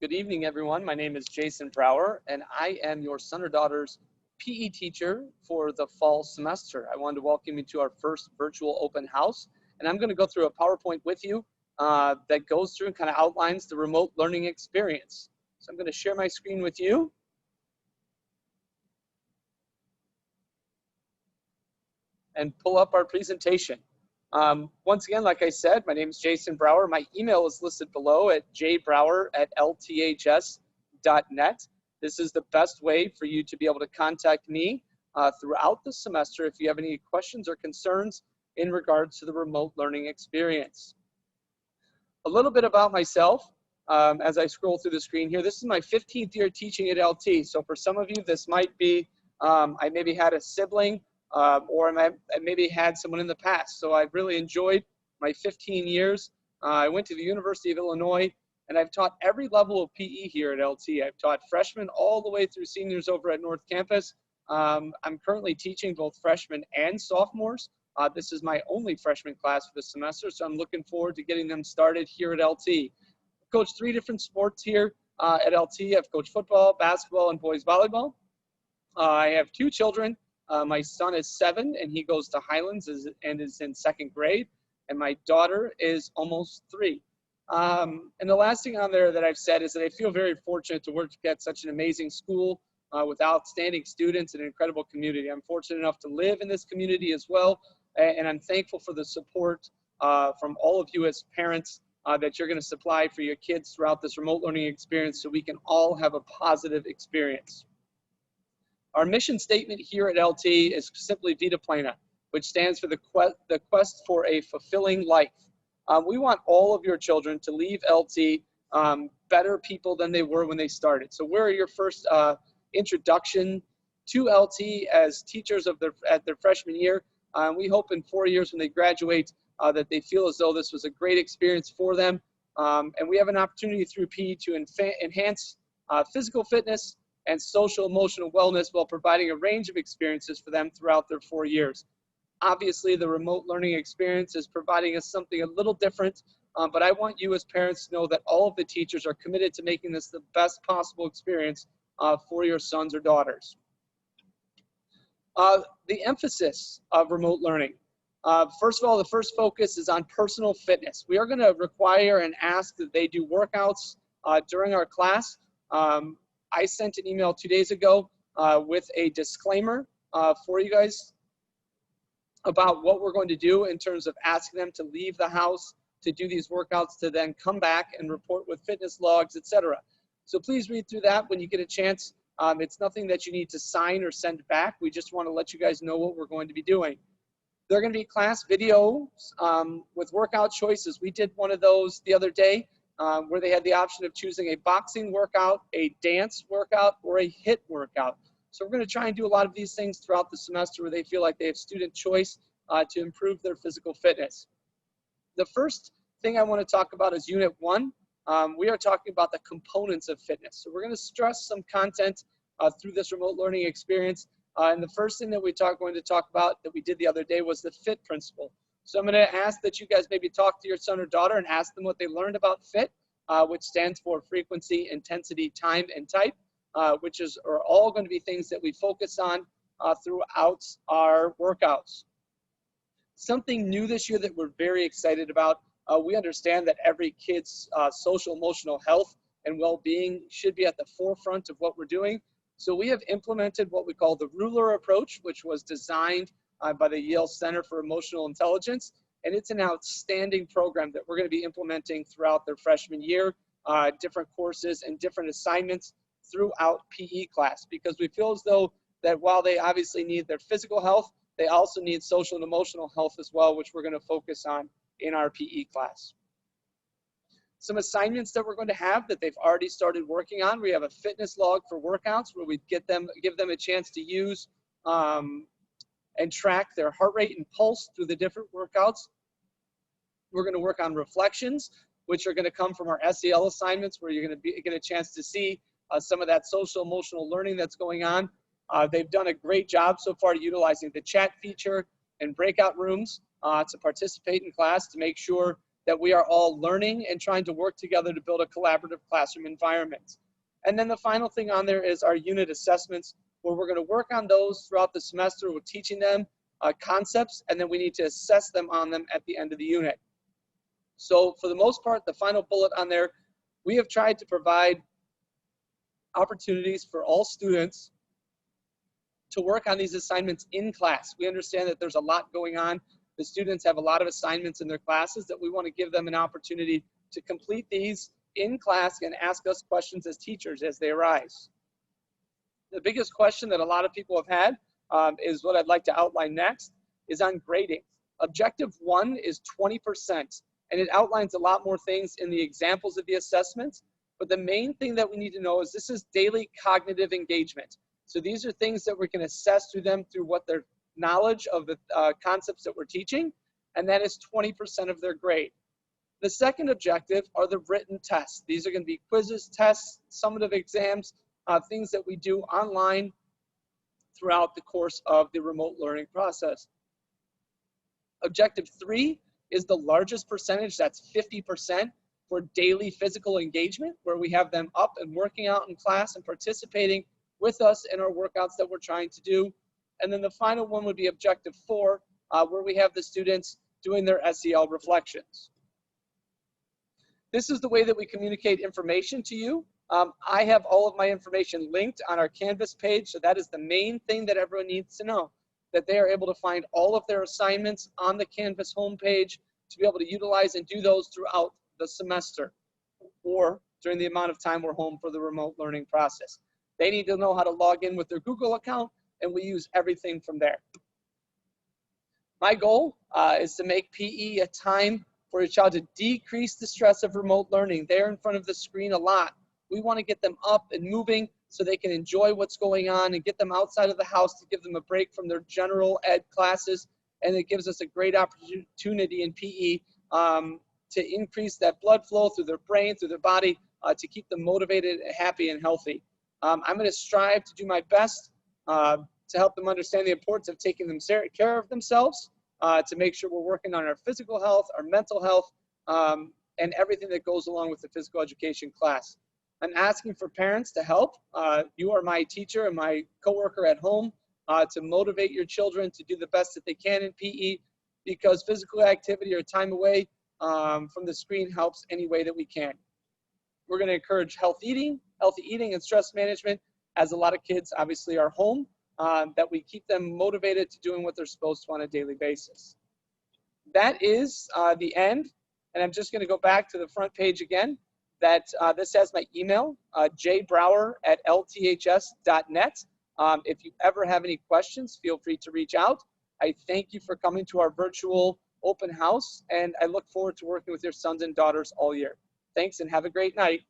Good evening, everyone. My name is Jason Brauer, and I am your son or daughter's PE teacher for the fall semester. I wanted to welcome you to our first virtual open house, and I'm going to go through a PowerPoint with you that goes through and kind of outlines the remote learning experience. So I'm going to share my screen with you. And pull up our presentation. Once again, like I said, my name is Jason Brauer. My email is listed below at jbrower@lths.net. This is the best way for you to be able to contact me throughout the semester if you have any questions or concerns in regards to the remote learning experience. A little bit about myself as I scroll through the screen here. This is my 15th year teaching at LT. So for some of you, this might be, I maybe had a sibling or I maybe had someone in the past. So I've really enjoyed my 15 years. I went to the University of Illinois, and I've taught every level of PE here at LT. I've taught freshmen all the way through seniors over at North Campus. I'm currently teaching both freshmen and sophomores. This is my only freshman class for the semester, so I'm looking forward to getting them started here at LT. I've coached 3 different sports here at LT. I've coached football, basketball, and boys volleyball. I have 2 children. My son is 7, and he goes to Highlands and is in 2nd grade. And my daughter is almost 3. And the last thing on there that I've said is that I feel very fortunate to work at such an amazing school with outstanding students and an incredible community. I'm fortunate enough to live in this community as well, and I'm thankful for the support from all of you as parents that you're going to supply for your kids throughout this remote learning experience so we can all have a positive experience. Our mission statement here at LT is simply Vita Plena, which stands for the quest for a fulfilling life. We want all of your children to leave LT better people than they were when they started. So we're your first introduction to LT as teachers at their freshman year. We hope in 4 years when they graduate that they feel as though this was a great experience for them. And we have an opportunity through PE to enhance physical fitness and social emotional wellness while providing a range of experiences for them throughout their 4 years. Obviously, the remote learning experience is providing us something a little different, but I want you as parents to know that all of the teachers are committed to making this the best possible experience for your sons or daughters. The emphasis of remote learning. First of all, the first focus is on personal fitness. We are going to require and ask that they do workouts during our class. I sent an email 2 days ago with a disclaimer for you guys about what we're going to do in terms of asking them to leave the house to do these workouts to then come back and report with fitness logs, etc. So please read through that when you get a chance. It's nothing that you need to sign or send back. We just want to let you guys know what we're going to be doing. There are going to be class videos with workout choices. We did one of those the other day where they had the option of choosing a boxing workout, a dance workout, or a HIIT workout. So we're going to try and do a lot of these things throughout the semester where they feel like they have student choice to improve their physical fitness. The first thing I want to talk about is Unit 1. We are talking about the components of fitness. So we're going to stress some content through this remote learning experience. And the first thing that we're going to talk about that we did the other day was the FIT principle. So I'm going to ask that you guys maybe talk to your son or daughter and ask them what they learned about FIT, which stands for frequency, intensity, time, and type, which are all going to be things that we focus on throughout our workouts. Something new this year that we're very excited about, we understand that every kid's social emotional health and well-being should be at the forefront of what we're doing. So we have implemented what we call the ruler approach, which was designed by the Yale Center for Emotional Intelligence. And it's an outstanding program that we're going to be implementing throughout their freshman year, different courses and different assignments throughout PE class, because we feel as though that while they obviously need their physical health, they also need social and emotional health as well, which we're going to focus on in our PE class. Some assignments that we're going to have that they've already started working on. We have a fitness log for workouts where we give them a chance to use and track their heart rate and pulse through the different workouts. We're going to work on reflections, which are going to come from our SEL assignments, where you're going to get a chance to see some of that social emotional learning that's going on. They've done a great job so far utilizing the chat feature and breakout rooms to participate in class to make sure that we are all learning and trying to work together to build a collaborative classroom environment. And then the final thing on there is our unit assessments, where we're going to work on those throughout the semester. We're teaching them concepts, and then we need to assess them on them at the end of the unit. So for the most part, the final bullet on there, we have tried to provide opportunities for all students to work on these assignments in class. We understand that there's a lot going on. The students have a lot of assignments in their classes that we want to give them an opportunity to complete these in class and ask us questions as teachers as they arise. The biggest question that a lot of people have had is what I'd like to outline next, is on grading. Objective 1 is 20%, and it outlines a lot more things in the examples of the assessments, but the main thing that we need to know is this is daily cognitive engagement. So these are things that we can assess through them through what their knowledge of the concepts that we're teaching, and that is 20% of their grade. The second objective are the written tests. These are going to be quizzes, tests, summative exams, things that we do online throughout the course of the remote learning process. Objective 3 is the largest percentage, that's 50%, for daily physical engagement, where we have them up and working out in class and participating with us in our workouts that we're trying to do. And then the final one would be objective 4, where we have the students doing their SEL reflections. This is the way that we communicate information to you. I have all of my information linked on our Canvas page, so that is the main thing that everyone needs to know, that they are able to find all of their assignments on the Canvas homepage to be able to utilize and do those throughout the semester or during the amount of time we're home for the remote learning process. They need to know how to log in with their Google account, and we use everything from there. My goal is to make PE a time for a child to decrease the stress of remote learning. They're in front of the screen a lot. We want to get them up and moving so they can enjoy what's going on and get them outside of the house to give them a break from their general ed classes. And it gives us a great opportunity in PE to increase that blood flow through their brain, through their body, to keep them motivated, happy, and healthy. I'm going to strive to do my best to help them understand the importance of taking care of themselves, to make sure we're working on our physical health, our mental health, and everything that goes along with the physical education class. I'm asking for parents to help. You are my teacher and my coworker at home to motivate your children to do the best that they can in PE, because physical activity or time away from the screen helps any way that we can. We're going to encourage healthy eating and stress management, as a lot of kids obviously are home, that we keep them motivated to doing what they're supposed to on a daily basis. That is the end, and I'm just going to go back to the front page again. That this has my email, jbrauer@lths.net. If you ever have any questions, feel free to reach out. I thank you for coming to our virtual open house, and I look forward to working with your sons and daughters all year. Thanks, and have a great night.